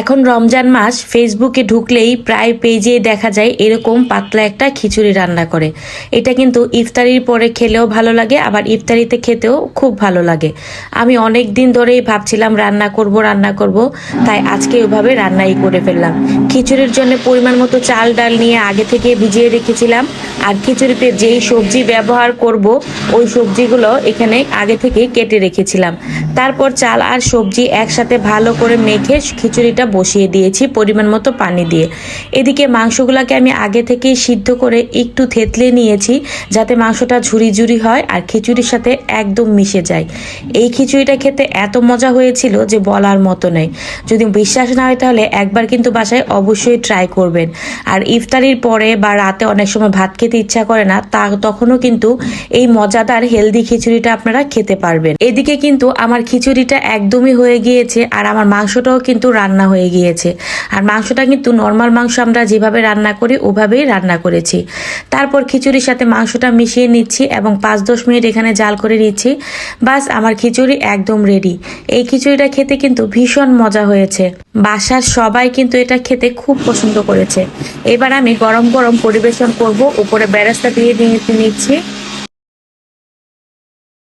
এখন রমজান মাস, ফেসবুকে ঢুকলেই প্রায় পেজে দেখা যায় এরকম পাতলা একটা খিচুড়ি রান্না করে। এটা কিন্তু ইফতারির পরে খেলেও ভালো লাগে, আবার ইফতারিতে খেতেও খুব ভালো লাগে। আমি অনেক দিন ধরেই ভাবছিলাম রান্না করব, তাই আজকে ওইভাবে রান্নাই করে ফেললাম। খিচুড়ির জন্য পরিমাণ মতো চাল ডাল নিয়ে আগে থেকে ভিজিয়ে রেখেছিলাম, আর খিচুড়িতে যেই সবজি ব্যবহার করব ওই সবজিগুলো এখানে আগে থেকে কেটে রেখেছিলাম। তারপর চাল আর সবজি একসাথে ভালো করে মেখে খিচুড়িটা বসিয়ে দিয়েছি পরিমাণ মতো পানি দিয়ে। এদিকে মাংসগুলোকে আমি আগে থেকেই সিদ্ধ করে একটু থেতলে নিয়েছি, যাতে মাংসটা ঝুরি ঝুরি হয় আর খিচুড়ির সাথে একদম মিশে যায়। এই খিচুড়িটা খেতে এত মজা হয়েছিল যে বলার মতো নেই। যদি বিশ্বাস না হয় তাহলে একবার কিন্তু বাসায় অবশ্যই ট্রাই করবেন। আর ইফতারির পরে বা রাতে অনেক সময় ভাত খেতে ইচ্ছা করে না, তখনও কিন্তু এই মজাদার হেলদি খিচুড়িটা আপনারা খেতে পারবেন। এদিকে কিন্তু আমার খিচুড়িটা একদমই হয়ে গিয়েছে, আর আমার মাংসটাও কিন্তু রান্না হয়ে গিয়েছে। আর মাংসটা কিন্তু নর্মাল মাংস আমরা যেভাবে রান্না করি ওভাবেই রান্না করেছি। তারপর খিচুড়ির সাথে মাংসটা মিশিয়ে নিচ্ছি এবং 5-10 মিনিট এখানে জাল করে নিচ্ছি। বাস, আমার খিচুড়ি একদম রেডি। এই খিচুড়িটা খেতে কিন্তু ভীষণ মজা হয়েছে। বাসার সবাই কিন্তু এটা খেতে খুব পছন্দ করেছে। এবার আমি গরম গরম পরিবেশন করব, উপরে বেরেস্তা দিয়ে নিচ্ছি।